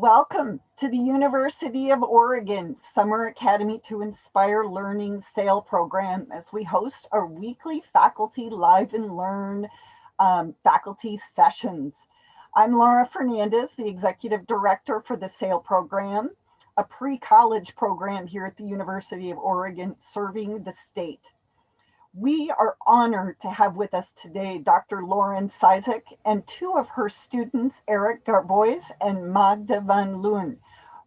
Welcome to the University of Oregon Summer Academy to Inspire Learning SAIL program as we host our weekly faculty live and learn faculty sessions. I'm Laura Fernandez, the Executive Director for the SAIL program, a pre-college program here at the University of Oregon serving the state. We are honored to have with us today Dr. Lauren Cycyk and two of her students, Eric Garbois and Magda van Loon,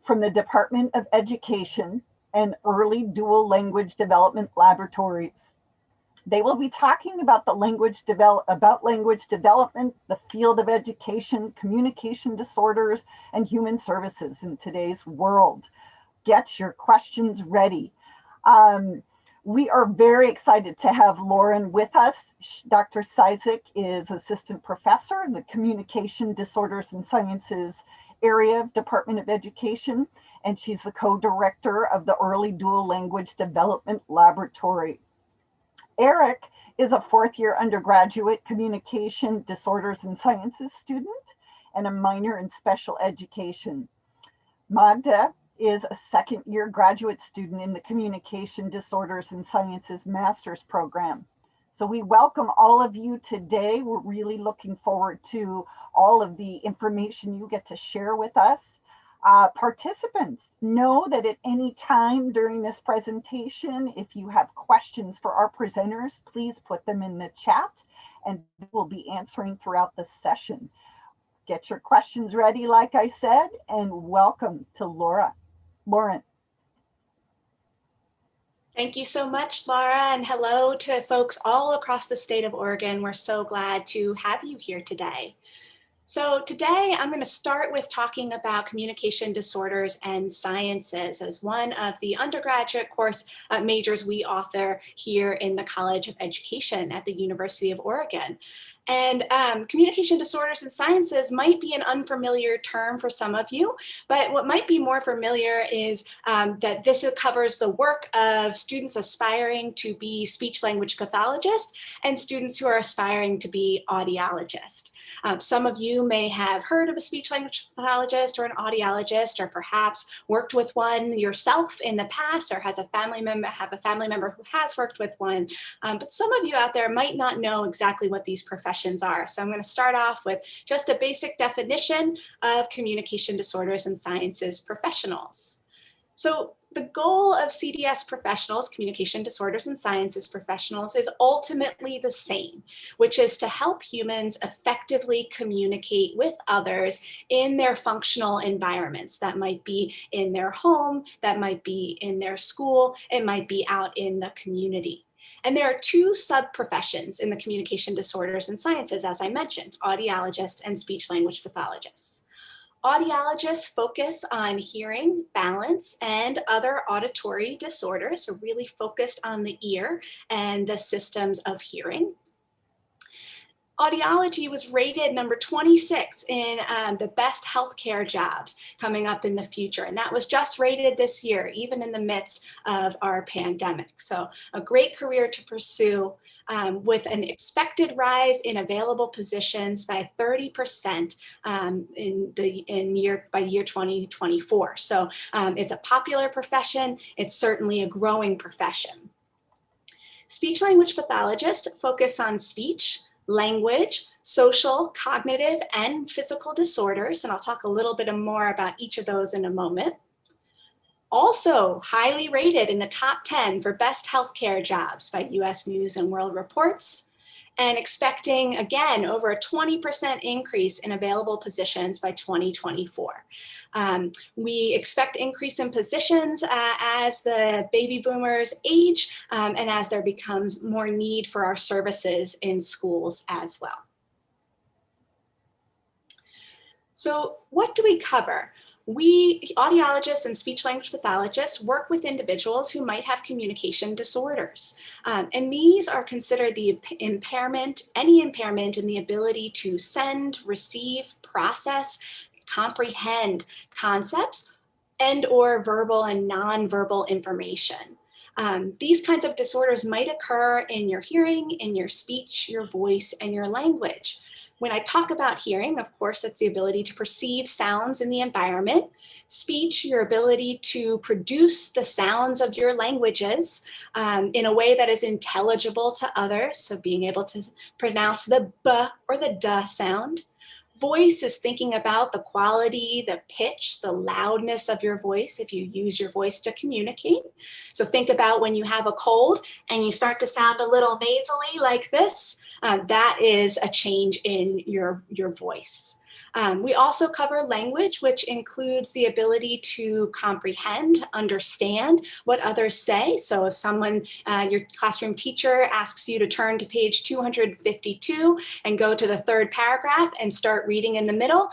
from the Department of Education and Early Dual Language Development Laboratories. They will be talking about language development, the field of education, communication disorders, and human services in today's world. Get your questions ready. We are very excited to have Lauren with us. Dr. Cycyk is assistant professor in the Communication Disorders and Sciences area of Department of Education, and she's the co-director of the Early Dual Language Development Laboratory. Eric is a fourth-year undergraduate Communication Disorders and Sciences student and a minor in special education. Magda is a second-year graduate student in the Communication Disorders and Sciences Master's Program. So we welcome all of you today. We're really looking forward to all of the information you get to share with us. Participants, know that at any time during this presentation, if you have questions for our presenters, please put them in the chat and we'll be answering throughout the session. Get your questions ready, like I said, and welcome to Lauren. Thank you so much, Laura, and hello to folks all across the state of Oregon. We're so glad to have you here today. So today I'm going to start with talking about communication disorders and sciences as one of the undergraduate course majors we offer here in the College of Education at the University of Oregon. And communication disorders and sciences might be an unfamiliar term for some of you, but what might be more familiar is that this covers the work of students aspiring to be speech-language pathologists and students who are aspiring to be audiologists. Some of you may have heard of a speech-language pathologist or an audiologist, or perhaps worked with one yourself in the past, or have a family member who has worked with one. But some of you out there might not know exactly what these professions are. So I'm going to start off with just a basic definition of communication disorders and sciences professionals. So the goal of CDS professionals, communication disorders and sciences professionals, is ultimately the same, which is to help humans effectively communicate with others in their functional environments. That might be in their home, that might be in their school, it might be out in the community. And there are two sub-professions in the communication disorders and sciences, as I mentioned, audiologists and speech-language pathologists. Audiologists focus on hearing, balance, and other auditory disorders, so really focused on the ear and the systems of hearing. Audiology was rated number 26 in the best healthcare jobs coming up in the future. And that was just rated this year, even in the midst of our pandemic. So a great career to pursue with an expected rise in available positions by 30% by year 2024. So it's a popular profession. It's certainly a growing profession. Speech-language pathologists focus on speech, language, social, cognitive, and physical disorders, and I'll talk a little bit more about each of those in a moment. Also highly rated in the top 10 for best healthcare jobs by US News and World Reports, and expecting, again, over a 20% increase in available positions by 2024. We expect increase in positions as the baby boomers age and as there becomes more need for our services in schools as well. So what do we cover? We, audiologists and speech-language pathologists, work with individuals who might have communication disorders. And these are considered the any impairment in the ability to send, receive, process, comprehend concepts, and or verbal and nonverbal information. These kinds of disorders might occur in your hearing, in your speech, your voice, and your language. When I talk about hearing, of course, it's the ability to perceive sounds in the environment. Speech, your ability to produce the sounds of your languages in a way that is intelligible to others. So being able to pronounce the B or the D sound. Voice is thinking about the quality, the pitch, the loudness of your voice if you use your voice to communicate. So think about when you have a cold and you start to sound a little nasally like this. That is a change in your voice. We also cover language, which includes the ability to comprehend, understand what others say. So if someone, your classroom teacher asks you to turn to page 252 and go to the third paragraph and start reading in the middle,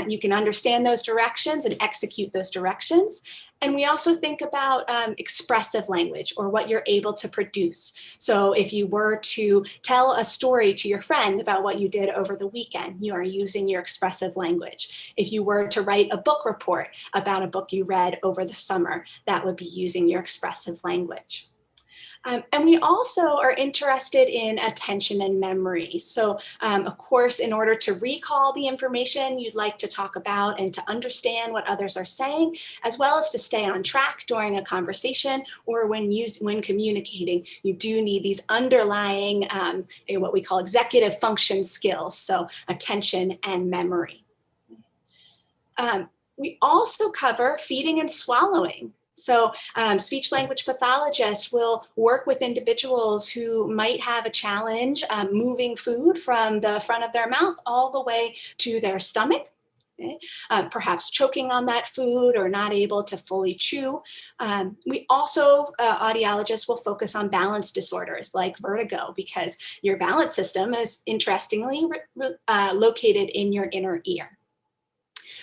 you can understand those directions and execute those directions. And we also think about expressive language, or what you're able to produce. So if you were to tell a story to your friend about what you did over the weekend, you are using your expressive language. If you were to write a book report about a book you read over the summer, that would be using your expressive language. And we also are interested in attention and memory. So of course, in order to recall the information you'd like to talk about and to understand what others are saying, as well as to stay on track during a conversation or when communicating, you do need these underlying, what we call executive function skills. So attention and memory. We also cover feeding and swallowing. So speech-language pathologists will work with individuals who might have a challenge moving food from the front of their mouth all the way to their stomach. Okay. Perhaps choking on that food or not able to fully chew. We also, audiologists will focus on balance disorders like vertigo, because your balance system is interestingly located in your inner ear.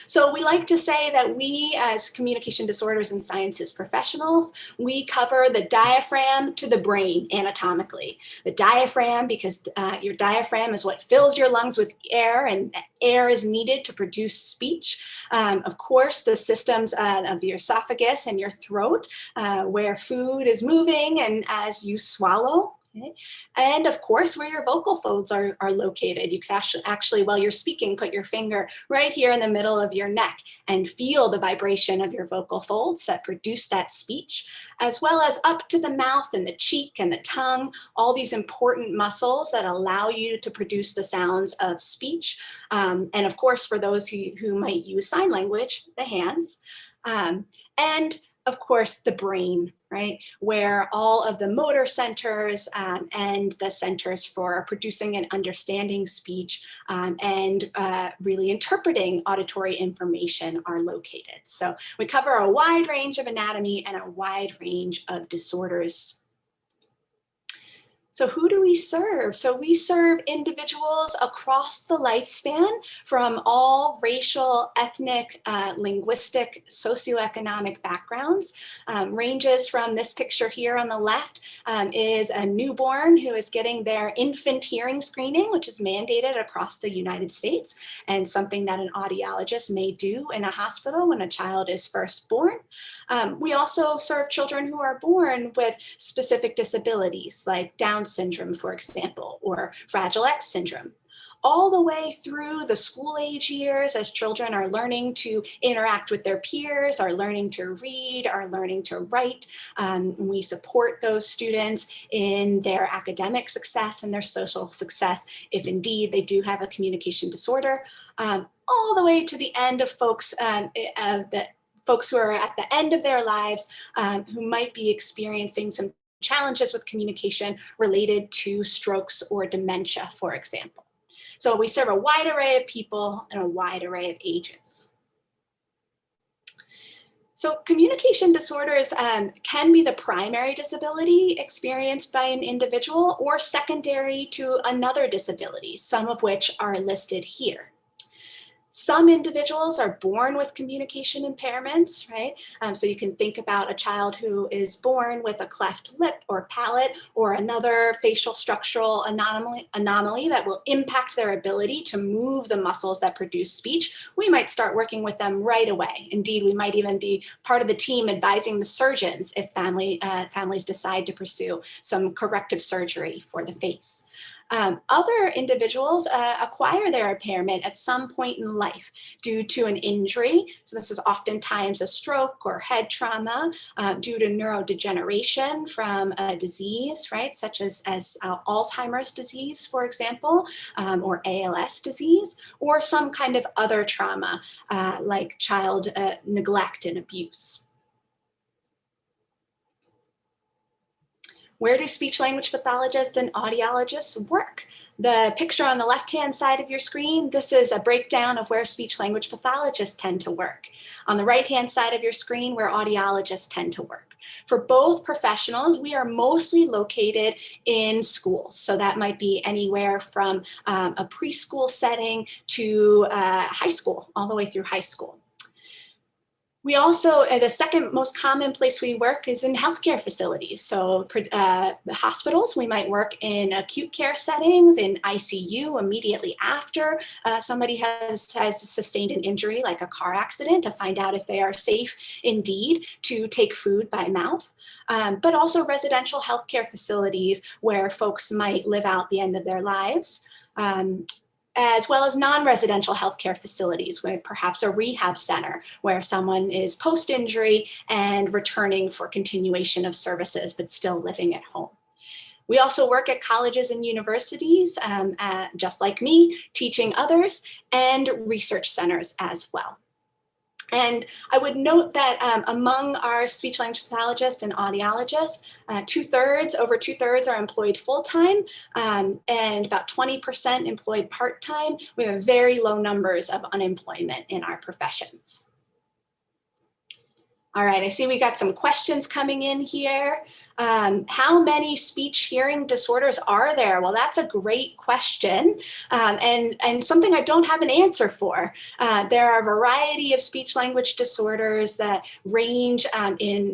So we like to say that we, as communication disorders and sciences professionals, we cover the diaphragm to the brain anatomically. The diaphragm, because your diaphragm is what fills your lungs with air, and air is needed to produce speech. Of course, the systems of your esophagus and your throat, where food is moving and as you swallow. Okay. And of course, where your vocal folds are located. You can actually, while you're speaking, put your finger right here in the middle of your neck and feel the vibration of your vocal folds that produce that speech, as well as up to the mouth and the cheek and the tongue, all these important muscles that allow you to produce the sounds of speech. And of course, for those who might use sign language, the hands. And of course, the brain, right? Where all of the motor centers and the centers for producing and understanding speech and really interpreting auditory information are located. So we cover a wide range of anatomy and a wide range of disorders. So who do we serve? So we serve individuals across the lifespan from all racial, ethnic, linguistic, socioeconomic backgrounds. Ranges from this picture here on the left is a newborn who is getting their infant hearing screening, which is mandated across the United States, and something that an audiologist may do in a hospital when a child is first born. We also serve children who are born with specific disabilities like Down syndrome, for example, or Fragile X syndrome, all the way through the school age years as children are learning to interact with their peers, are learning to read, are learning to write. We support those students in their academic success and their social success, if indeed they do have a communication disorder, all the way to the end of folks folks who are at the end of their lives who might be experiencing some challenges with communication related to strokes or dementia, for example. So we serve a wide array of people and a wide array of ages. So communication disorders can be the primary disability experienced by an individual or secondary to another disability, some of which are listed here. Some individuals are born with communication impairments, right? So you can think about a child who is born with a cleft lip or palate or another facial structural anomaly that will impact their ability to move the muscles that produce speech. We might start working with them right away. Indeed, we might even be part of the team advising the surgeons if families decide to pursue some corrective surgery for the face. Other individuals acquire their impairment at some point in life due to an injury. So this is oftentimes a stroke or head trauma, due to neurodegeneration from a disease, right, such as Alzheimer's disease, for example, or ALS disease, or some kind of other trauma like child neglect and abuse. Where do speech-language pathologists and audiologists work? The picture on the left-hand side of your screen, this is a breakdown of where speech-language pathologists tend to work. On the right-hand side of your screen, where audiologists tend to work. For both professionals, we are mostly located in schools. So that might be anywhere from a preschool setting to high school, all the way through high school. We also, the second most common place we work is in healthcare facilities. So the hospitals, we might work in acute care settings, in ICU immediately after somebody has sustained an injury like a car accident, to find out if they are safe indeed to take food by mouth. But also residential healthcare facilities where folks might live out the end of their lives. As well as non-residential healthcare facilities, where perhaps a rehab center where someone is post-injury and returning for continuation of services, but still living at home. We also work at colleges and universities, just like me, teaching others, and research centers as well. And I would note that among our speech-language pathologists and audiologists, over two-thirds are employed full-time, and about 20% employed part-time. We have very low numbers of unemployment in our professions. All right, I see we got some questions coming in here. How many speech hearing disorders are there? Well, that's a great question, and something I don't have an answer for. There are a variety of speech language disorders that range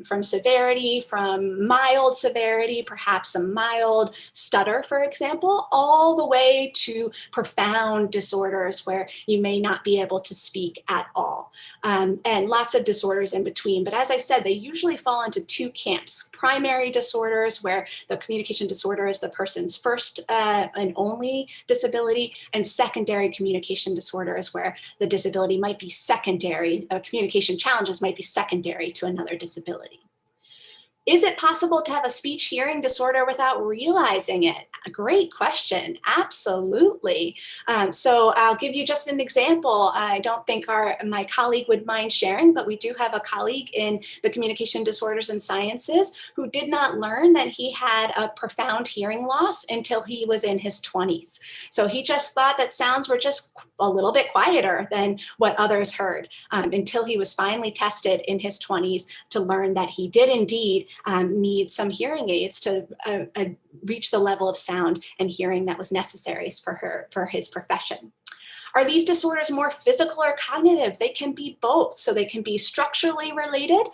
from severity, from mild severity, perhaps a mild stutter, for example, all the way to profound disorders where you may not be able to speak at all, and lots of disorders in between. But as I said, they usually fall into two camps: primary disorders, where the communication disorder is the person's first and only disability, and secondary communication disorders, where the disability might be secondary, communication challenges might be secondary to another disability. Is it possible to have a speech hearing disorder without realizing it? A great question. Absolutely. So I'll give you just an example. I don't think my colleague would mind sharing, but we do have a colleague in the communication disorders and sciences who did not learn that he had a profound hearing loss until he was in his 20s. So he just thought that sounds were just a little bit quieter than what others heard, until he was finally tested in his 20s to learn that he did indeed need some hearing aids to reach the level of sound and hearing that was necessary for his profession. Are these disorders more physical or cognitive? They can be both. So they can be structurally related,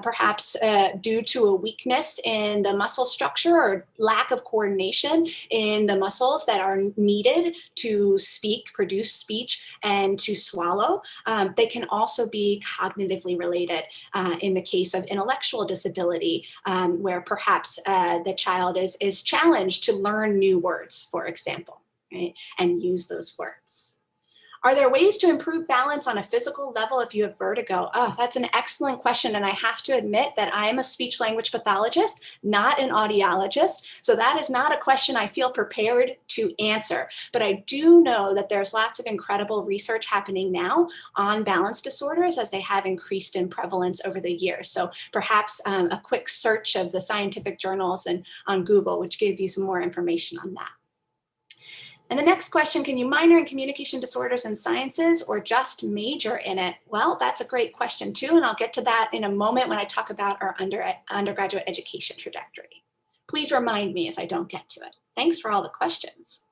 perhaps due to a weakness in the muscle structure or lack of coordination in the muscles that are needed to speak, produce speech, and to swallow. They can also be cognitively related in the case of intellectual disability, where perhaps the child is challenged to learn new words, for example, right, and use those words. Are there ways to improve balance on a physical level if you have vertigo? Oh, that's an excellent question. And I have to admit that I am a speech language pathologist, not an audiologist. So that is not a question I feel prepared to answer. But I do know that there's lots of incredible research happening now on balance disorders, as they have increased in prevalence over the years. So perhaps a quick search of the scientific journals and on Google, which give you some more information on that. And the next question, can you minor in communication disorders and sciences or just major in it? Well, that's a great question too, and I'll get to that in a moment when I talk about our undergraduate education trajectory. Please remind me if I don't get to it. Thanks for all the questions.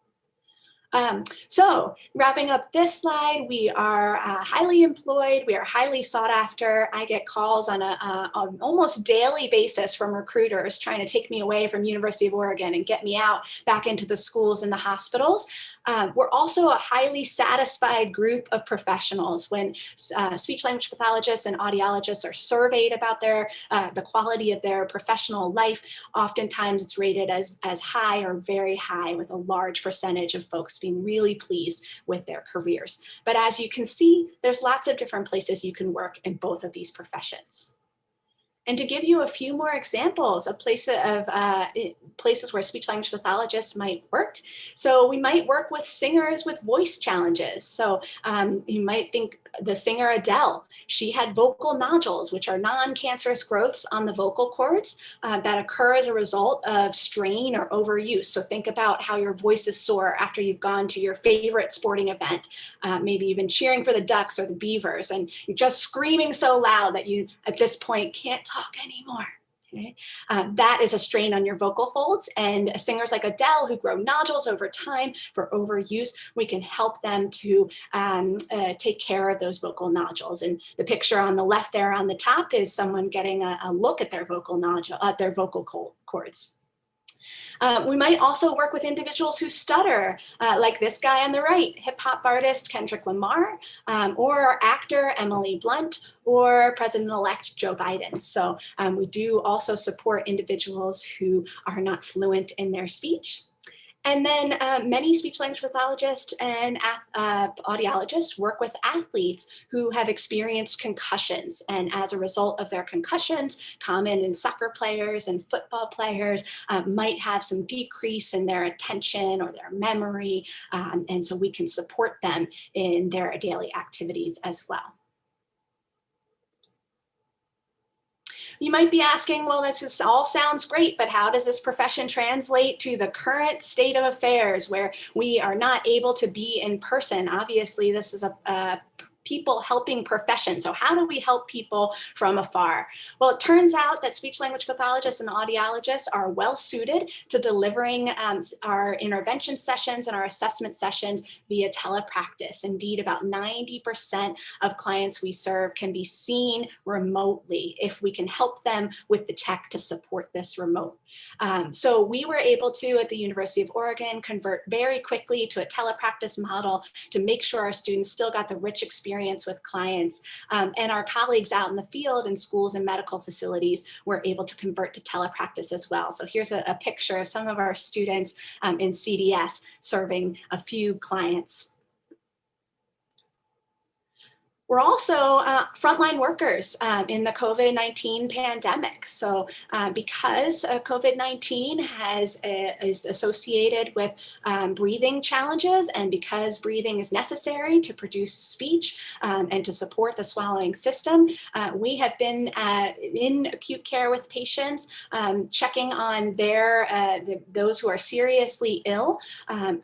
So wrapping up this slide, we are highly employed, we are highly sought after. I get calls on an almost daily basis from recruiters trying to take me away from University of Oregon and get me out back into the schools and the hospitals. We're also a highly satisfied group of professionals. When speech language pathologists and audiologists are surveyed about the quality of their professional life, oftentimes it's rated as high or very high, with a large percentage of folks being really pleased with their careers. But as you can see, there's lots of different places you can work in both of these professions. And to give you a few more examples of places where speech language pathologists might work. So we might work with singers with voice challenges. So you might think the singer Adele, she had vocal nodules, which are non-cancerous growths on the vocal cords that occur as a result of strain or overuse. So think about how your voice is sore after you've gone to your favorite sporting event. Maybe you've been cheering for the Ducks or the Beavers, and you're just screaming so loud that you, at this point, can't talk anymore. Okay? That is a strain on your vocal folds, and singers like Adele who grow nodules over time for overuse, we can help them to take care of those vocal nodules. And the picture on the left there on the top is someone getting a look at their vocal nodule, their vocal cords. We might also work with individuals who stutter, like this guy on the right, hip hop artist Kendrick Lamar, or actor Emily Blunt, or President-elect Joe Biden. So we do also support individuals who are not fluent in their speech. And then many speech language pathologists and audiologists work with athletes who have experienced concussions. And as a result of their concussions, common in soccer players and football players, might have some decrease in their attention or their memory. And so we can support them in their daily activities as well. You might be asking, well, this all sounds great, but how does this profession translate to the current state of affairs where we are not able to be in person? Obviously, this is a people helping profession. So how do we help people from afar? Well, it turns out that speech language pathologists and audiologists are well suited to delivering our intervention sessions and our assessment sessions via telepractice. Indeed, about 90% of clients we serve can be seen remotely if we can help them with the tech to support this remote. So we were able to, at the University of Oregon, convert very quickly to a telepractice model to make sure our students still got the rich experience with clients. And our colleagues out in the field in schools and medical facilities were able to convert to telepractice as well. So here's a picture of some of our students in CDS serving a few clients. We're also frontline workers in the COVID-19 pandemic. So because COVID-19 is associated with breathing challenges, and because breathing is necessary to produce speech and to support the swallowing system, we have been in acute care with patients, checking on those who are seriously ill,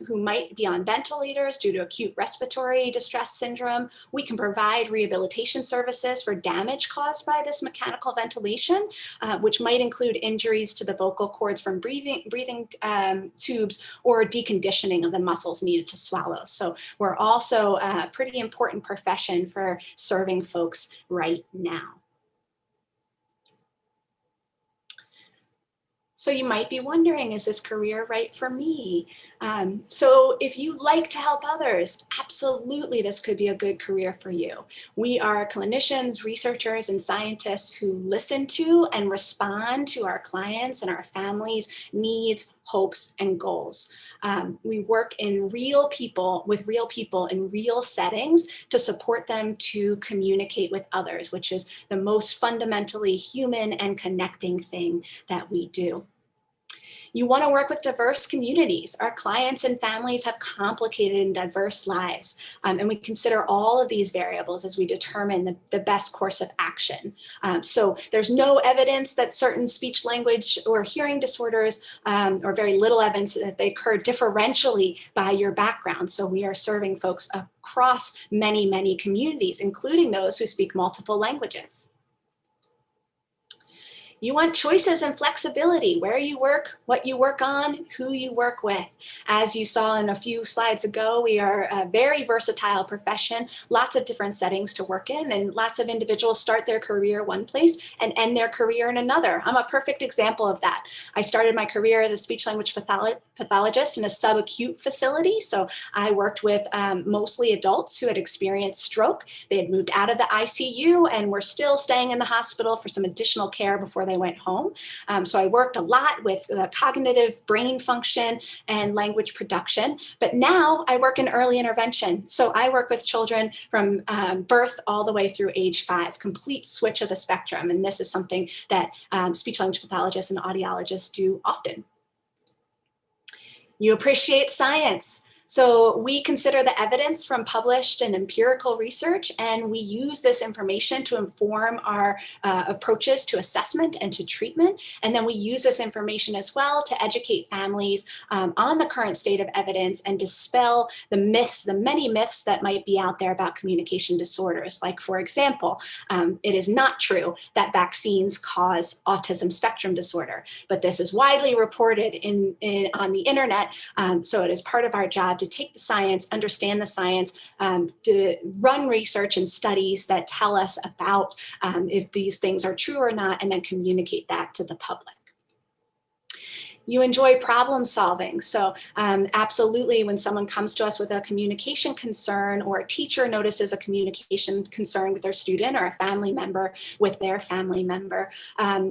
who might be on ventilators due to acute respiratory distress syndrome. We can provide rehabilitation services for damage caused by this mechanical ventilation, which might include injuries to the vocal cords from breathing tubes or deconditioning of the muscles needed to swallow. So we're also a pretty important profession for serving folks right now. So you might be wondering, is this career right for me? So if you like to help others, absolutely this could be a good career for you. We are clinicians, researchers, and scientists who listen to and respond to our clients and our families' needs, hopes, and goals. We work with real people in real settings to support them to communicate with others, which is the most fundamentally human and connecting thing that we do. You want to work with diverse communities. Our clients and families have complicated and diverse lives, and we consider all of these variables as we determine the best course of action. So there's no evidence that certain speech language or hearing disorders, or very little evidence that they occur differentially by your background. So we are serving folks across many, many communities, including those who speak multiple languages. You want choices and flexibility, where you work, what you work on, who you work with. As you saw in a few slides ago, we are a very versatile profession, lots of different settings to work in, and lots of individuals start their career one place and end their career in another. I'm a perfect example of that. I started my career as a speech-language pathologist in a subacute facility. So I worked with mostly adults who had experienced stroke. They had moved out of the ICU and were still staying in the hospital for some additional care before they went home. So I worked a lot with cognitive brain function and language production, but now I work in early intervention. So I work with children from birth all the way through age 5, complete switch of the spectrum. And this is something that speech-language pathologists and audiologists do often. You appreciate science. So we consider the evidence from published and empirical research, and we use this information to inform our approaches to assessment and to treatment. And then we use this information as well to educate families on the current state of evidence and dispel the myths, the many myths that might be out there about communication disorders. Like, for example, it is not true that vaccines cause autism spectrum disorder, but this is widely reported on the internet. So it is part of our job to take the science, understand the science, to run research and studies that tell us about if these things are true or not, and then communicate that to the public. You enjoy problem solving. So absolutely, when someone comes to us with a communication concern, or a teacher notices a communication concern with their student, or a family member with their family member,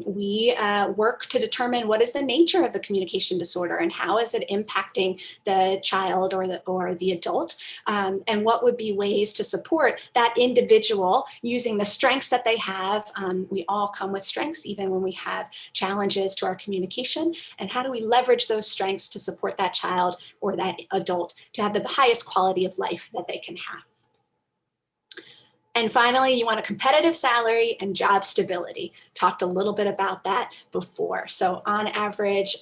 we work to determine what is the nature of the communication disorder and how is it impacting the child or the adult, and what would be ways to support that individual using the strengths that they have. We all come with strengths, even when we have challenges to our communication, and how do we leverage those strengths to support that child or that adult to have the highest quality of life that they can have. And finally, you want a competitive salary and job stability. Talked a little bit about that before. So on average,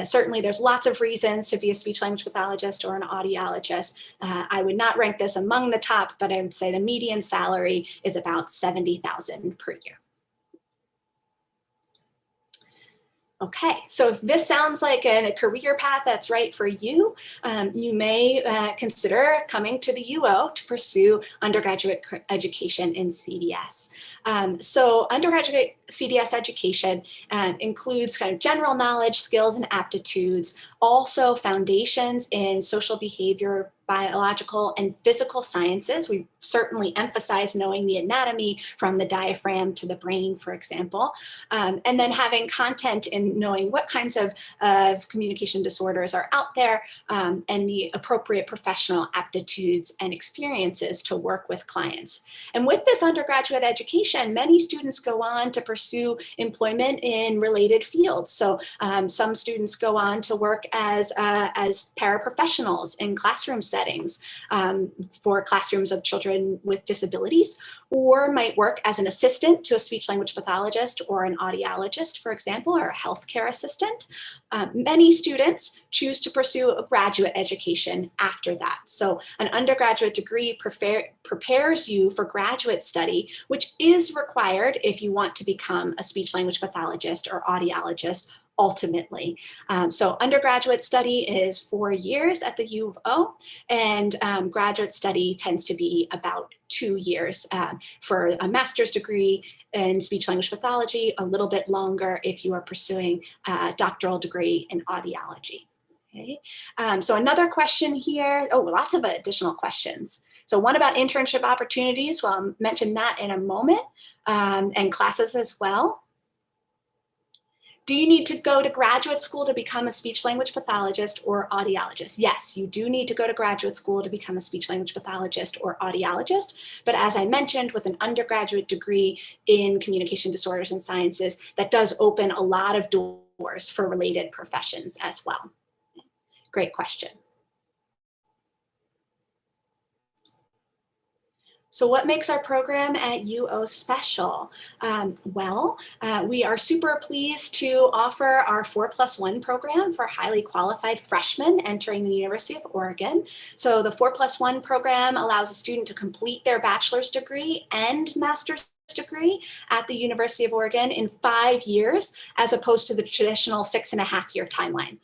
certainly there's lots of reasons to be a speech-language pathologist or an audiologist. I would not rank this among the top, but I would say the median salary is about $70,000 per year. Okay, so if this sounds like a career path that's right for you, you may consider coming to the UO to pursue undergraduate education in CDS. So undergraduate CDS education includes kind of general knowledge, skills, and aptitudes, also foundations in social behavior, biological, and physical sciences. We certainly emphasize knowing the anatomy from the diaphragm to the brain, for example, and then having content in knowing what kinds of communication disorders are out there, and the appropriate professional aptitudes and experiences to work with clients. And with this undergraduate education, many students go on to pursue employment in related fields. So some students go on to work as paraprofessionals in classroom settings for classrooms of children with disabilities, or might work as an assistant to a speech-language pathologist or an audiologist, for example, or a healthcare assistant. Many students choose to pursue a graduate education after that. So an undergraduate degree prepares you for graduate study, which is required if you want to become a speech-language pathologist or audiologist ultimately. So undergraduate study is 4 years at the U of O, and graduate study tends to be about 2 years for a master's degree in speech-language pathology, a little bit longer if you are pursuing a doctoral degree in audiology. Okay. So another question here, lots of additional questions. So one about internship opportunities, well, I'll mention that in a moment, and classes as well. Do you need to go to graduate school to become a speech-language pathologist or audiologist? Yes, you do need to go to graduate school to become a speech-language pathologist or audiologist. But as I mentioned, with an undergraduate degree in communication disorders and sciences, that does open a lot of doors for related professions as well. Great question. So what makes our program at UO special? We are super pleased to offer our 4+1 program for highly qualified freshmen entering the University of Oregon. So the 4+1 program allows a student to complete their bachelor's degree and master's degree at the University of Oregon in 5 years, as opposed to the traditional 6.5-year timeline.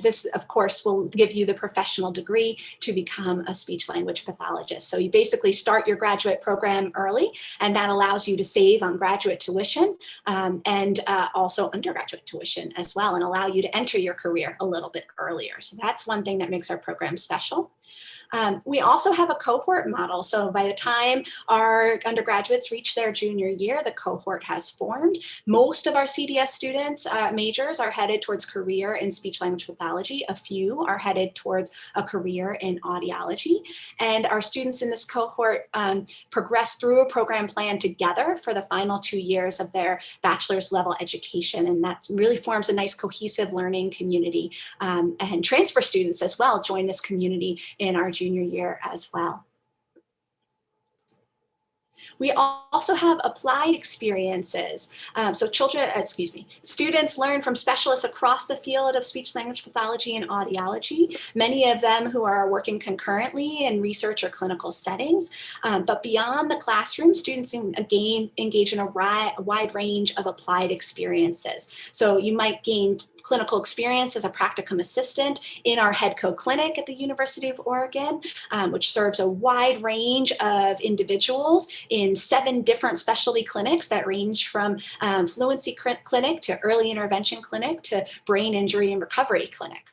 This, of course, will give you the professional degree to become a speech-language pathologist. So you basically start your graduate program early, and that allows you to save on graduate tuition and also undergraduate tuition as well, and allow you to enter your career a little bit earlier. So that's one thing that makes our program special. We also have a cohort model. So by the time our undergraduates reach their junior year, the cohort has formed. Most of our CDS students, majors, are headed towards career in speech-language pathology. A few are headed towards a career in audiology. And our students in this cohort progress through a program plan together for the final 2 years of their bachelor's level education. And that really forms a nice cohesive learning community. And transfer students as well join this community in our junior year as well. We also have applied experiences. Students learn from specialists across the field of speech-language pathology and audiology, many of them who are working concurrently in research or clinical settings. But beyond the classroom, students engage in a wide range of applied experiences. So you might gain clinical experience as a practicum assistant in our HeadCo clinic at the University of Oregon, which serves a wide range of individuals in 7 different specialty clinics that range from fluency clinic to early intervention clinic to brain injury and recovery clinic.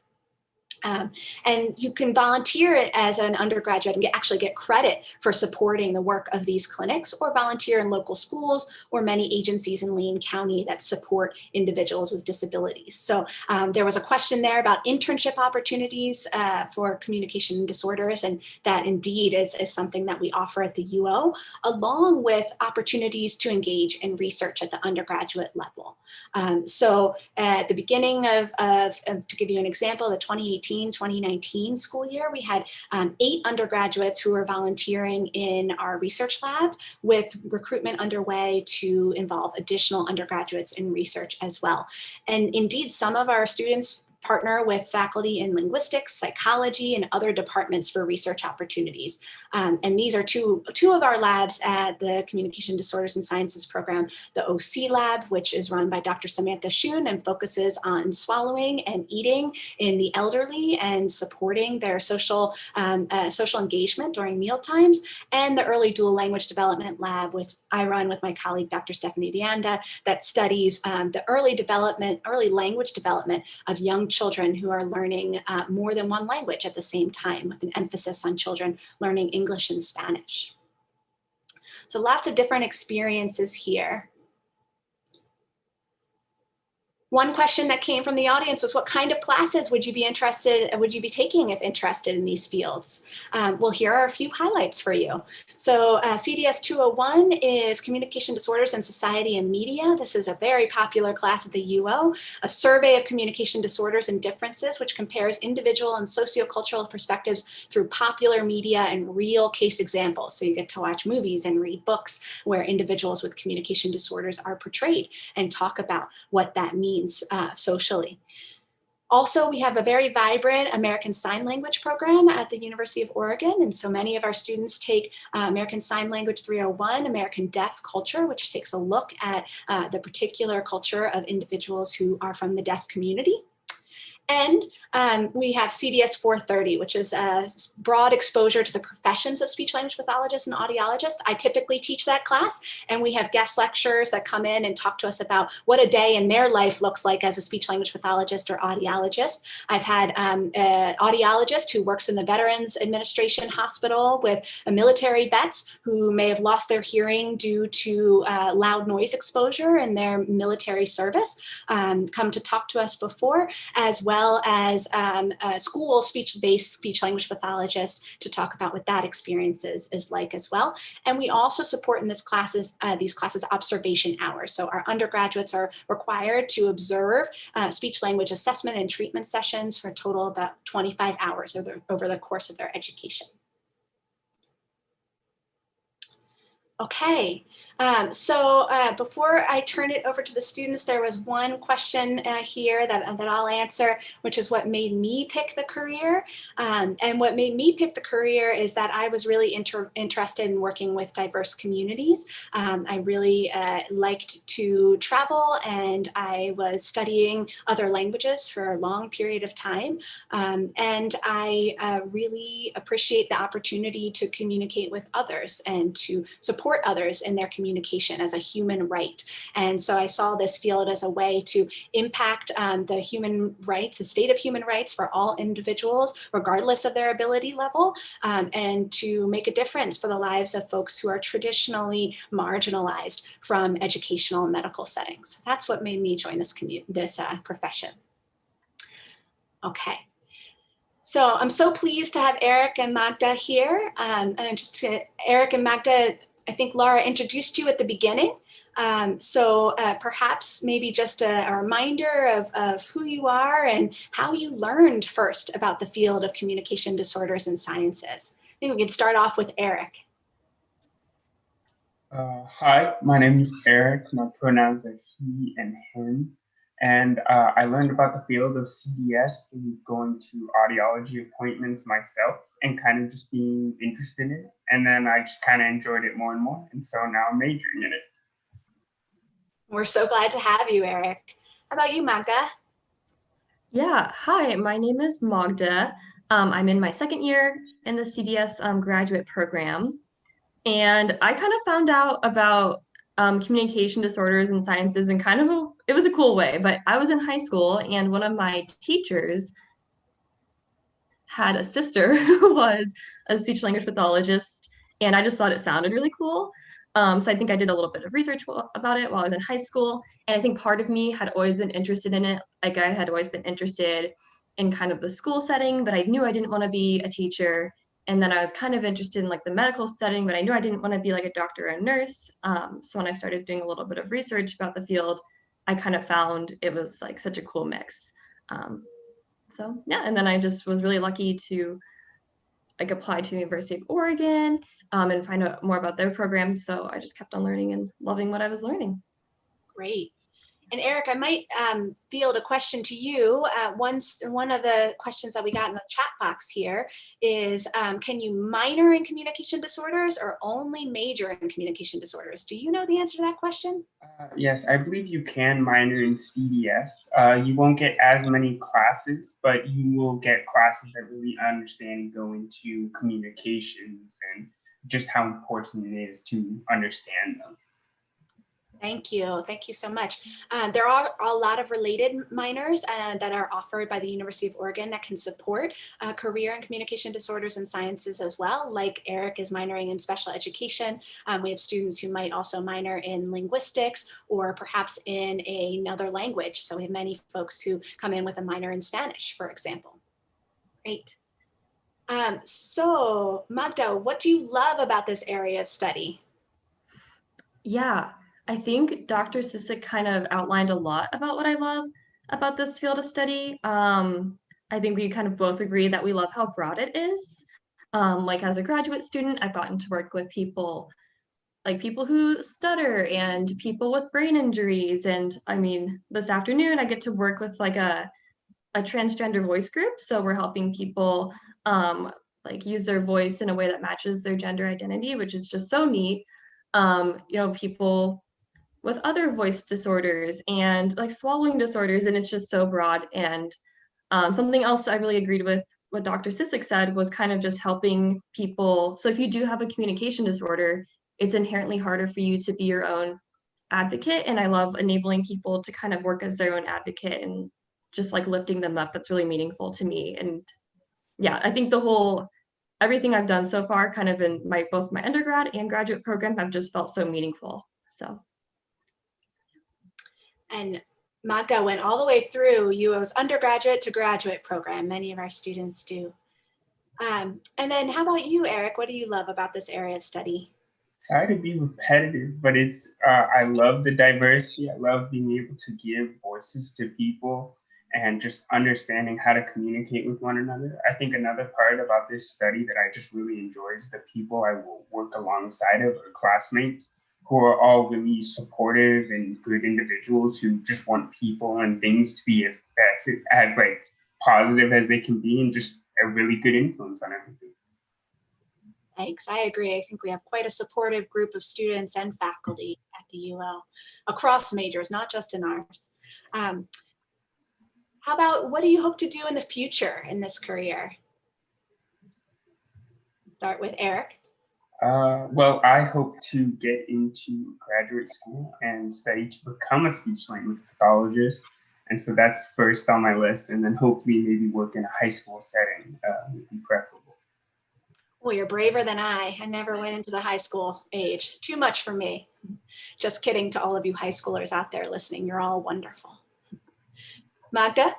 And you can volunteer as an undergraduate and actually get credit for supporting the work of these clinics, or volunteer in local schools or many agencies in Lane County that support individuals with disabilities. So there was a question there about internship opportunities for communication disorders, and that indeed is something that we offer at the UO, along with opportunities to engage in research at the undergraduate level. So at the beginning to give you an example, the 2018-2019 school year, we had 8 undergraduates who were volunteering in our research lab, with recruitment underway to involve additional undergraduates in research as well. And indeed, some of our students partner with faculty in linguistics, psychology, and other departments for research opportunities. And these are two of our labs at the Communication Disorders and Sciences program, the OC lab, which is run by Dr. Samantha Schoon and focuses on swallowing and eating in the elderly and supporting their social engagement during meal times, and the early dual language development lab, which I run with my colleague, Dr. Stephanie Vianda, that studies the early language development of young children who are learning more than one language at the same time, with an emphasis on children learning English and Spanish. So lots of different experiences here. One question that came from the audience was, what kind of classes would you be taking if interested in these fields? Well, here are a few highlights for you. So CDS 201 is Communication Disorders in Society and Media. This is a very popular class at the UO, a survey of communication disorders and differences, which compares individual and sociocultural perspectives through popular media and real case examples. So you get to watch movies and read books where individuals with communication disorders are portrayed and talk about what that means socially. Also, we have a very vibrant American Sign Language program at the University of Oregon. And so many of our students take American Sign Language 301, American Deaf Culture, which takes a look at the particular culture of individuals who are from the deaf community. And we have CDS 430, which is a broad exposure to the professions of speech-language pathologists and audiologists. I typically teach that class, and we have guest lecturers that come in and talk to us about what a day in their life looks like as a speech-language pathologist or audiologist. I've had an audiologist who works in the Veterans Administration Hospital with military vets who may have lost their hearing due to loud noise exposure in their military service come to talk to us before, as well as a school speech-based speech-language pathologist to talk about what that experience is like as well. And we also support in these classes observation hours. So our undergraduates are required to observe speech-language assessment and treatment sessions for a total of about 25 hours over the course of their education. Okay, Before I turn it over to the students, there was one question here that I'll answer, which is what made me pick the career. And what made me pick the career is that I was really interested in working with diverse communities. I really liked to travel, and I was studying other languages for a long period of time. And I really appreciate the opportunity to communicate with others and to support others in their communication as a human right. And so I saw this field as a way to impact the human rights, the state of human rights for all individuals, regardless of their ability level, and to make a difference for the lives of folks who are traditionally marginalized from educational and medical settings. That's what made me join this profession. Okay. So I'm so pleased to have Eric and Magda here. Eric and Magda, I think Laura introduced you at the beginning. Perhaps maybe just a reminder of who you are and how you learned first about the field of communication disorders and sciences. I think we can start off with Eric. Hi, my name is Eric. My pronouns are he and him. And I learned about the field of CDS through going to audiology appointments myself and kind of just being interested in it. And then I just kind of enjoyed it more and more. And so now I'm majoring in it. We're so glad to have you, Eric. How about you, Magda? Yeah, hi, my name is Magda. I'm in my second year in the CDS graduate program. And I kind of found out about communication disorders and sciences in kind of it was a cool way, but I was in high school and one of my teachers had a sister who was a speech language pathologist, and I just thought it sounded really cool. So I think I did a little bit of research about it while I was in high school, and I think part of me had always been interested in it. Like I had always been interested in kind of the school setting, but I knew I didn't want to be a teacher. And then I was kind of interested in like the medical setting, but I knew I didn't want to be like a doctor or a nurse. So when I started doing a little bit of research about the field, I kind of found it was like such a cool mix. So yeah, and then I just was really lucky to like apply to the University of Oregon and find out more about their program. So I just kept on learning and loving what I was learning. Great. And Eric, I might field a question to you. One of the questions that we got in the chat box here is, can you minor in communication disorders or only major in communication disorders? Do you know the answer to that question? Yes, I believe you can minor in CDS. You won't get as many classes, but you will get classes that really understand and go into communications and just how important it is to understand them. Thank you. Thank you so much. There are a lot of related minors that are offered by the University of Oregon that can support a career in communication disorders and sciences as well. Like Eric is minoring in special education. We have students who might also minor in linguistics or perhaps in another language. So we have many folks who come in with a minor in Spanish, for example. Great. So Magda, what do you love about this area of study? Yeah, I think Dr. Cycyk kind of outlined a lot about what I love about this field of study. I think we kind of both agree that we love how broad it is. Like as a graduate student, I've gotten to work with people like people who stutter and people with brain injuries. And I mean, this afternoon I get to work with like a transgender voice group. So we're helping people like use their voice in a way that matches their gender identity, which is just so neat. People with other voice disorders and like swallowing disorders, and it's just so broad. And something else I really agreed with what Dr. Cycyk said was kind of just helping people. So if you do have a communication disorder, it's inherently harder for you to be your own advocate. And I love enabling people to kind of work as their own advocate and just like lifting them up. That's really meaningful to me. And yeah, I think everything I've done so far kind of in both my undergrad and graduate program have just felt so meaningful. So. And Magda went all the way through UO's undergraduate to graduate program. Many of our students do. And then how about you, Eric? What do you love about this area of study? Sorry to be repetitive, but I love the diversity. I love being able to give voices to people and just understanding how to communicate with one another. I think another part about this study that I just really enjoy is the people I will work alongside of or classmates who are all really supportive and good individuals who just want people and things to be as like positive as they can be, and just a really good influence on everything. Thanks. I agree. I think we have quite a supportive group of students and faculty at the UL across majors, not just in ours. How about, what do you hope to do in the future in this career? Start with Eric. Well, I hope to get into graduate school and study to become a speech language pathologist. And so that's first on my list. And then hopefully maybe work in a high school setting would be preferable. Well, you're braver than I. I never went into the high school age. It's too much for me. Just kidding to all of you high schoolers out there listening. You're all wonderful. Magda?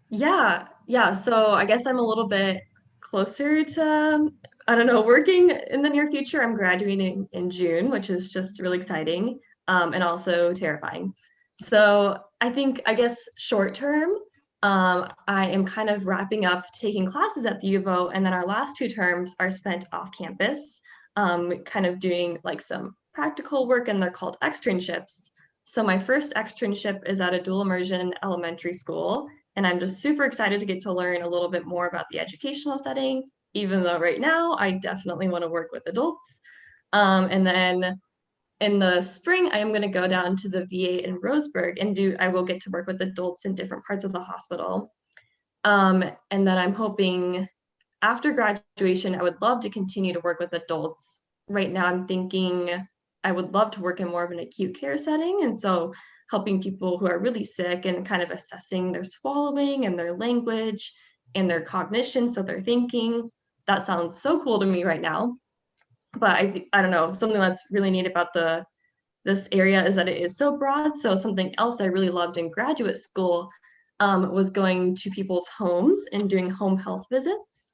Yeah. So I guess I'm a little bit closer to, I don't know, working in the near future. I'm graduating in June, which is just really exciting, and also terrifying. So I guess short term, I am kind of wrapping up taking classes at the U of O, and then our last 2 terms are spent off campus, kind of doing like some practical work, and they're called externships. So my first externship is at a dual immersion elementary school, and I'm just super excited to get to learn a little bit more about the educational setting, even though right now I definitely want to work with adults. And then in the spring, I am going to go down to the VA in Roseburg and I will get to work with adults in different parts of the hospital. And then I'm hoping after graduation, I would love to continue to work with adults. Right now, I'm thinking I would love to work in more of an acute care setting. And so helping people who are really sick and kind of assessing their swallowing and their language and their cognition, so their thinking. That sounds so cool to me right now. But I don't know, something that's really neat about this area is that it is so broad. So something else I really loved in graduate school was going to people's homes and doing home health visits.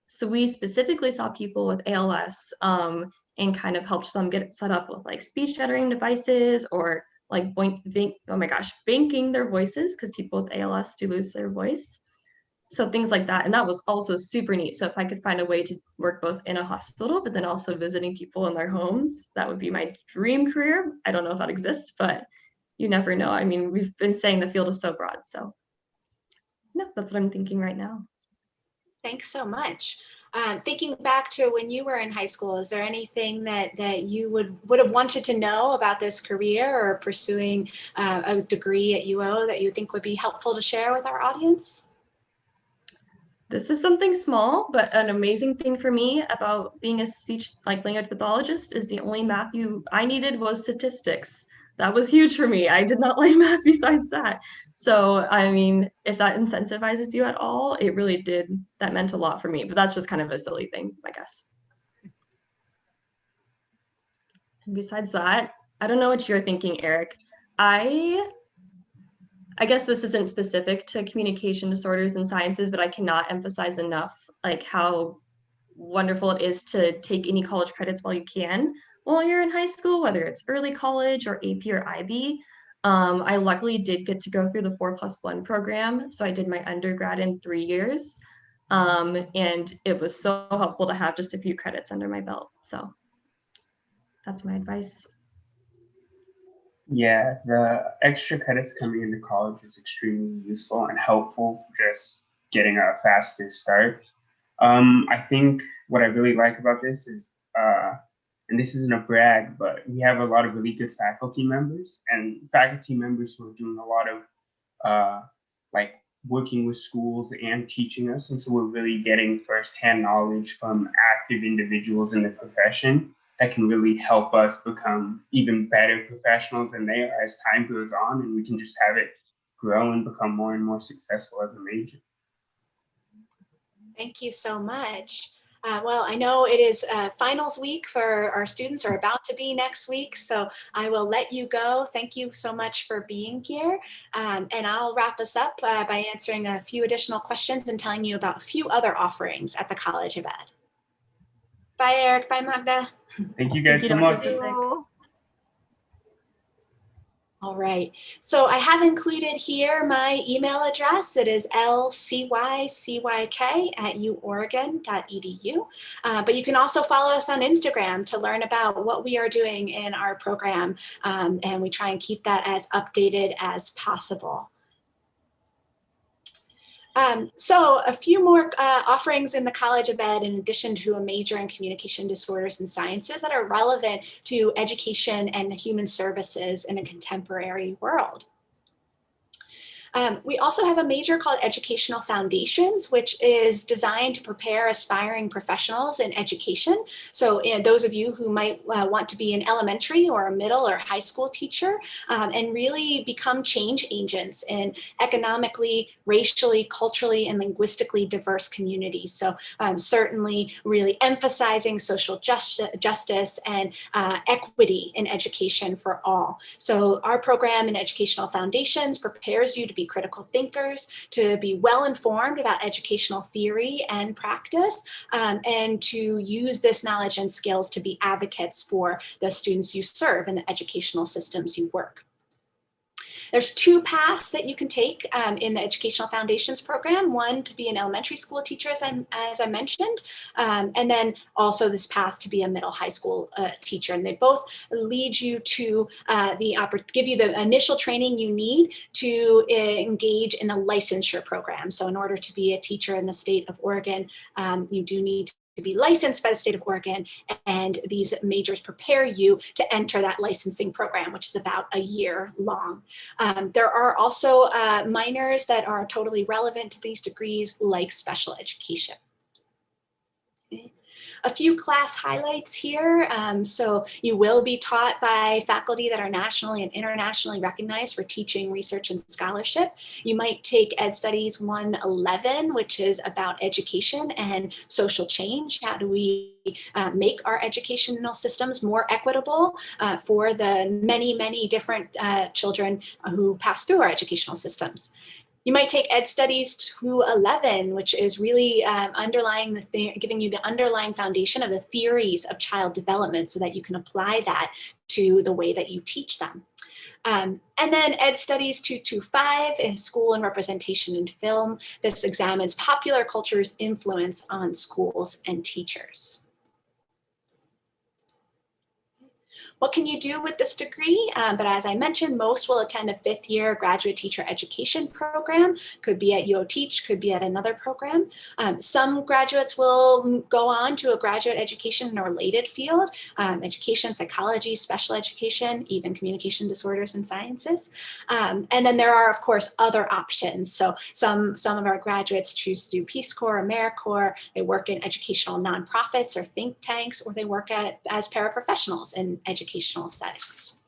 So we specifically saw people with ALS and kind of helped them get set up with like speech generating devices, or like banking their voices, because people with ALS do lose their voice. So things like that. And that was also super neat. So if I could find a way to work both in a hospital, but then also visiting people in their homes, that would be my dream career. I don't know if that exists, but you never know. I mean, we've been saying the field is so broad. So no, that's what I'm thinking right now. Thanks so much. Thinking back to when you were in high school, is there anything that you would have wanted to know about this career or pursuing a degree at UO that you think would be helpful to share with our audience? This is something small, but an amazing thing for me about being a speech language pathologist is the only math I needed was statistics. That was huge for me. I did not like math besides that. So, I mean, if that incentivizes you at all, it really did. That meant a lot for me, but that's just kind of a silly thing, I guess. And besides that, I don't know what you're thinking, Eric. I guess this isn't specific to communication disorders and sciences, but I cannot emphasize enough like how wonderful it is to take any college credits while you can while you're in high school, whether it's early college or AP or IB. I luckily did get to go through the 4+1 program. So I did my undergrad in 3 years. And it was so helpful to have just a few credits under my belt. So that's my advice. Yeah, the extra credits coming into college is extremely useful and helpful for just getting a faster start. I think what I really like about this is, and this isn't a brag, but we have a lot of really good faculty members who are doing a lot of like working with schools and teaching us. And so we're really getting firsthand knowledge from active individuals in the profession that can really help us become even better professionals than they are as time goes on, and we can just have it grow and become more and more successful as a major. Thank you so much. Well, I know it is finals week for our students, or about to be next week, so I will let you go. Thank you so much for being here. And I'll wrap us up by answering a few additional questions and telling you about a few other offerings at the College of Ed. Bye, Eric. Bye, Magda. Thank you guys so much. Cycyk. All right, so I have included here my email address. It is lcycyk@uoregon.edu. But you can also follow us on Instagram to learn about what we are doing in our program. And we try and keep that as updated as possible. So a few more offerings in the College of Ed, in addition to a major in communication disorders and sciences, that are relevant to education and human services in a contemporary world. We also have a major called Educational Foundations, which is designed to prepare aspiring professionals in education. So those of you who might want to be an elementary or a middle or high school teacher and really become change agents in economically, racially, culturally, and linguistically diverse communities. So certainly really emphasizing social justice and equity in education for all. So our program in Educational Foundations prepares you to be critical thinkers, to be well informed about educational theory and practice, and to use this knowledge and skills to be advocates for the students you serve and the educational systems you work. There's two paths that you can take in the Educational Foundations program. One, to be an elementary school teacher, as I mentioned, and then also this path to be a middle high school teacher. And they both lead you to give you the initial training you need to engage in the licensure program. So in order to be a teacher in the state of Oregon, you do need to be licensed by the state of Oregon, and these majors prepare you to enter that licensing program, which is about a year long. There are also minors that are totally relevant to these degrees, like special education. A few class highlights here. So you will be taught by faculty that are nationally and internationally recognized for teaching, research, and scholarship. You might take Ed Studies 111, which is about education and social change. How do we make our educational systems more equitable for the many, many different children who pass through our educational systems? You might take Ed Studies 211, which is really giving you the underlying foundation of the theories of child development so that you can apply that to the way that you teach them. And then Ed Studies 225 in School and Representation in Film. This examines popular culture's influence on schools and teachers. What can you do with this degree? But as I mentioned, most will attend a 5th year graduate teacher education program. Could be at UOTeach, could be at another program. Some graduates will go on to a graduate education in a related field, education, psychology, special education, even communication disorders and sciences. And then there are, of course, other options. So some of our graduates choose to do Peace Corps, AmeriCorps. They work in educational nonprofits or think tanks, or they work as paraprofessionals in educational settings.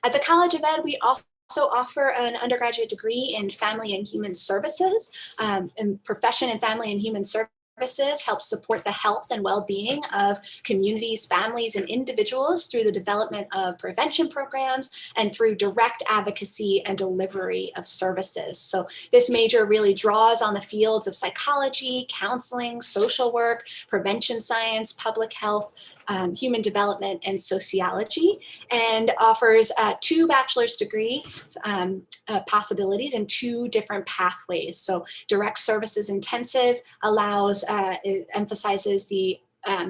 At the College of Ed, we also offer an undergraduate degree in Family and Human Services. And profession in Family and Human Services helps support the health and well-being of communities, families, and individuals through the development of prevention programs and through direct advocacy and delivery of services. So this major really draws on the fields of psychology, counseling, social work, prevention science, public health, human development, and sociology, and offers 2 bachelor's degree possibilities in 2 different pathways. So direct services intensive it emphasizes the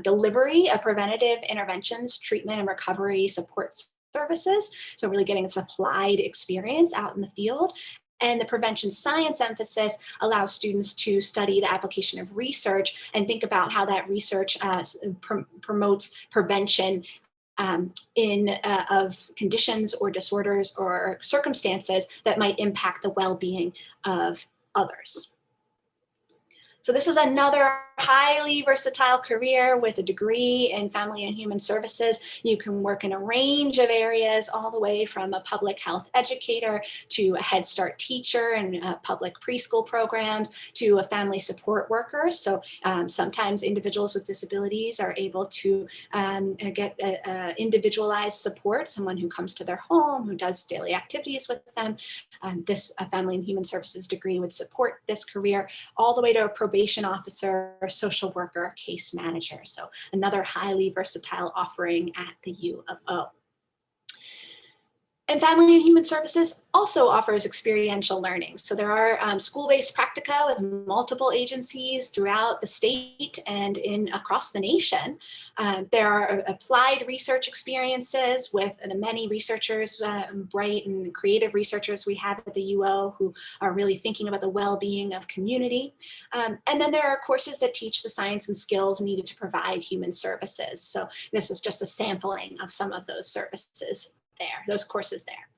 delivery of preventative interventions, treatment and recovery support services. So really getting this applied experience out in the field. And the prevention science emphasis allows students to study the application of research and think about how that research promotes prevention of conditions or disorders or circumstances that might impact the well-being of others. So this is another highly versatile career with a degree in Family and Human Services. You can work in a range of areas, all the way from a public health educator to a Head Start teacher and public preschool programs to a family support worker. So sometimes individuals with disabilities are able to get individualized support, someone who comes to their home, who does daily activities with them. This Family and Human Services degree would support this career, all the way to a probation officer, social worker, case manager. So another highly versatile offering at the U of O. And Family and Human Services also offers experiential learning. So there are school-based practica with multiple agencies throughout the state and across the nation. There are applied research experiences with the many researchers, bright and creative researchers we have at the UO who are really thinking about the well-being of community. And then there are courses that teach the science and skills needed to provide human services. So this is just a sampling of some of those services there, those courses there.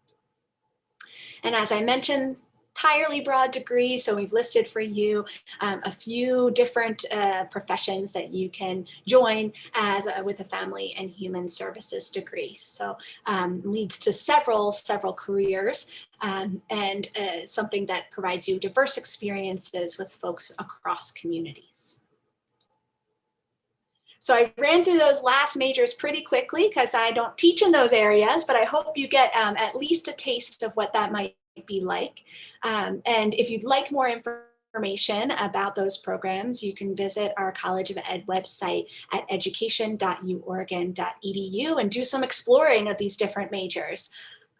And as I mentioned, entirely broad degree. So we've listed for you a few different professions that you can join as with a family and human services degree. So leads to several careers and something that provides you diverse experiences with folks across communities. So I ran through those last majors pretty quickly because I don't teach in those areas, but I hope you get at least a taste of what that might be like. And if you'd like more information about those programs, you can visit our College of Ed website at education.uoregon.edu and do some exploring of these different majors.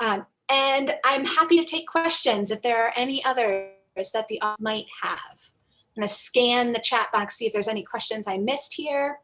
And I'm happy to take questions if there are any others that the audience might have. I'm going to scan the chat box, see if there's any questions I missed here.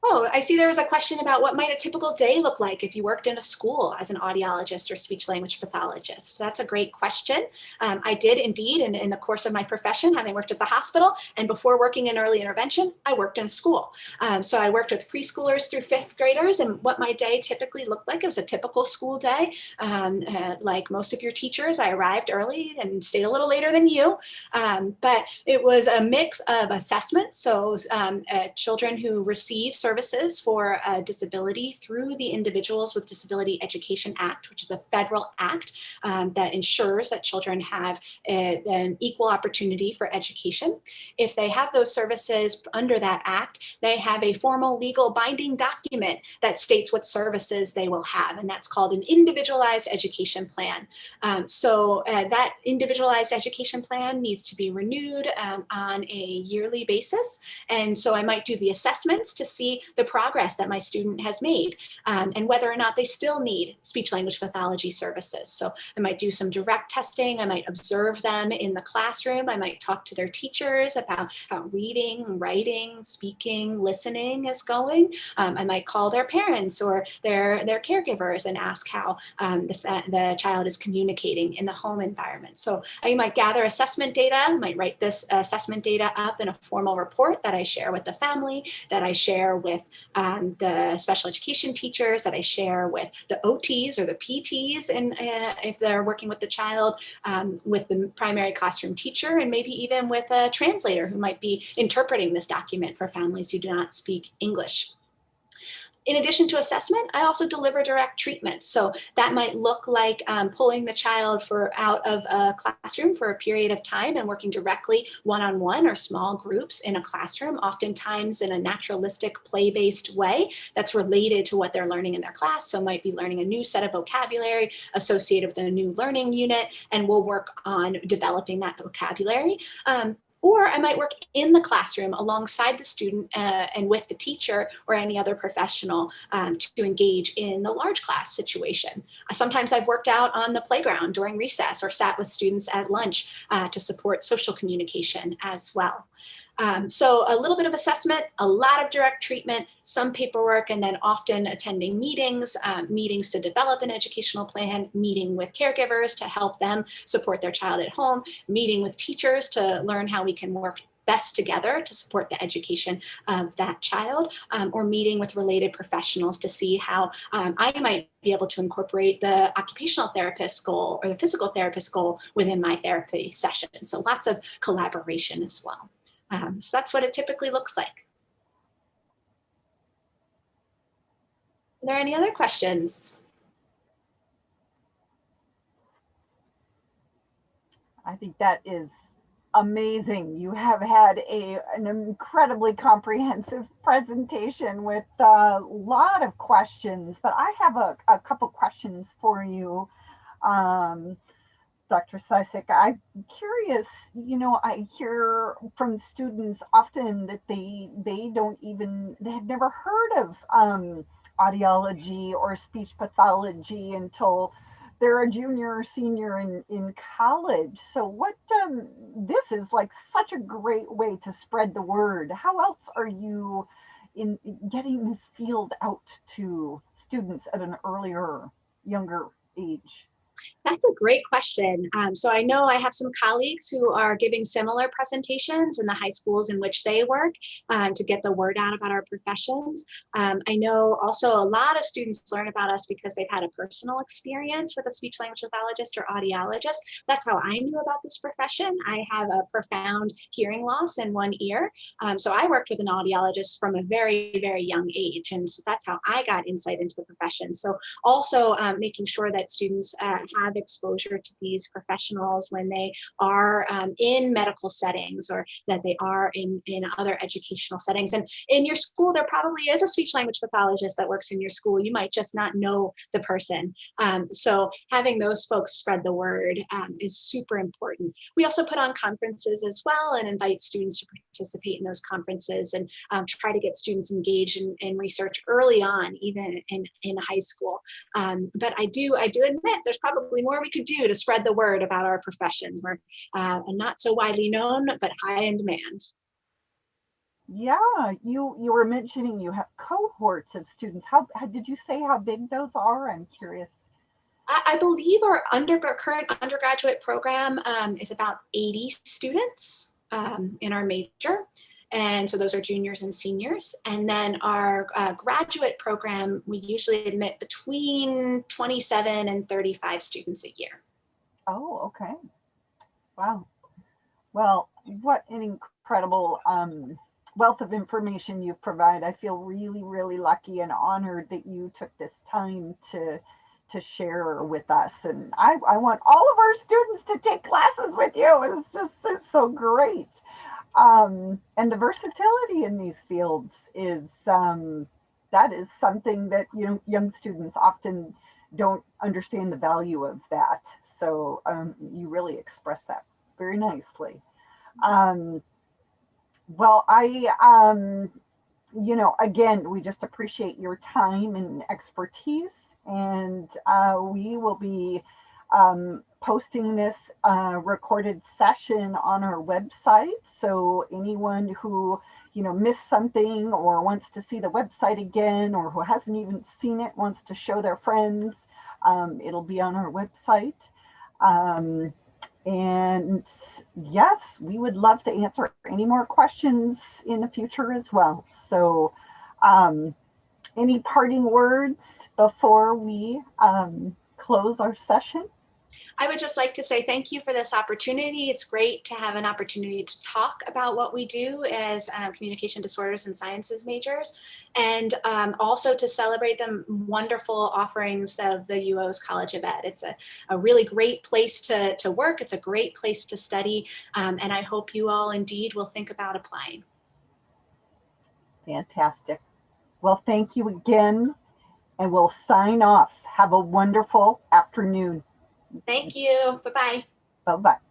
Oh, I see there was a question about what might a typical day look like if you worked in a school as an audiologist or speech language pathologist. So that's a great question. I did indeed, in the course of my profession, having worked at the hospital, and before working in early intervention, I worked in school. So I worked with preschoolers through 5th graders, and what my day typically looked like, it was a typical school day. Like most of your teachers, I arrived early and stayed a little later than you, but it was a mix of assessment. So children who receive services for disability through the Individuals with Disability Education Act, which is a federal act that ensures that children have an equal opportunity for education. If they have those services under that act, they have a formal legal binding document that states what services they will have, and that's called an individualized education plan. So that individualized education plan needs to be renewed on a yearly basis. And so I might do the assessments to see the progress that my student has made and whether or not they still need speech language pathology services. So I might do some direct testing. I might observe them in the classroom. I might talk to their teachers about how reading, writing, speaking, listening is going. I might call their parents or their caregivers and ask how the child is communicating in the home environment. So I might gather assessment data, might write this assessment data up in a formal report that I share with the family, that I share with the special education teachers, that I share with the OTs or the PTs, and if they're working with the child, with the primary classroom teacher, and maybe even with a translator who might be interpreting this document for families who do not speak English. In addition to assessment, I also deliver direct treatment. So that might look like pulling the child out of a classroom for a period of time and working directly one-on-one or small groups in a classroom, oftentimes in a naturalistic play-based way that's related to what they're learning in their class. So might be learning a new set of vocabulary associated with a new learning unit, and we'll work on developing that vocabulary. Or I might work in the classroom alongside the student and with the teacher or any other professional to engage in the large class situation. Sometimes I've worked out on the playground during recess or sat with students at lunch to support social communication as well. So a little bit of assessment, a lot of direct treatment, some paperwork, and then often attending meetings, meetings to develop an educational plan, meeting with caregivers to help them support their child at home, meeting with teachers to learn how we can work best together to support the education of that child, or meeting with related professionals to see how I might be able to incorporate the occupational therapist goal or the physical therapist goal within my therapy session. So lots of collaboration as well. So that's what it typically looks like. Are there any other questions? I think that is amazing. You have had an incredibly comprehensive presentation with a lot of questions, but I have a couple questions for you. Dr. Cycyk, I'm curious, I hear from students often that they have never heard of audiology or speech pathology until they're a junior or senior in college. So what this is like such a great way to spread the word. How else are you in getting this field out to students at an earlier, younger age? That's a great question. So I know I have some colleagues who are giving similar presentations in the high schools in which they work to get the word out about our professions. I know also a lot of students learn about us because they've had a personal experience with a speech language pathologist or audiologist. That's how I knew about this profession. I have a profound hearing loss in one ear. So I worked with an audiologist from a very, very young age. And so that's how I got insight into the profession. So also making sure that students have exposure to these professionals when they are in medical settings or that they are in other educational settings. And in your school, there probably is a speech language pathologist that works in your school. You might just not know the person. So having those folks spread the word is super important. We also put on conferences as well and invite students to participate in those conferences and try to get students engaged in research early on, even in high school. But I do admit there's probably more we could do to spread the word about our profession. We're not so widely known, but high in demand. Yeah, you were mentioning you have cohorts of students. How did you say how big those are? I'm curious. I believe our current undergraduate program is about 80 students in our major. And so those are juniors and seniors. And then our graduate program, we usually admit between 27 and 35 students a year. Oh, okay. Wow. Well, what an incredible wealth of information you've provided. I feel really, really lucky and honored that you took this time to share with us. And I want all of our students to take classes with you. It's so great. And the versatility in these fields is that is something that young students often don't understand the value of that. So you really express that very nicely. Well, again, we just appreciate your time and expertise, and we will be posting this recorded session on our website. So anyone who missed something or wants to see the website again, or who hasn't even seen it, wants to show their friends, it'll be on our website. And yes, we would love to answer any more questions in the future as well. So any parting words before we close our session? I would just like to say thank you for this opportunity. It's great to have an opportunity to talk about what we do as communication disorders and sciences majors, and also to celebrate the wonderful offerings of the UO's College of Ed. It's a really great place to work. It's a great place to study, and I hope you all indeed will think about applying. Fantastic. Well, thank you again, and we'll sign off. Have a wonderful afternoon. Thank you. Bye-bye. Bye-bye.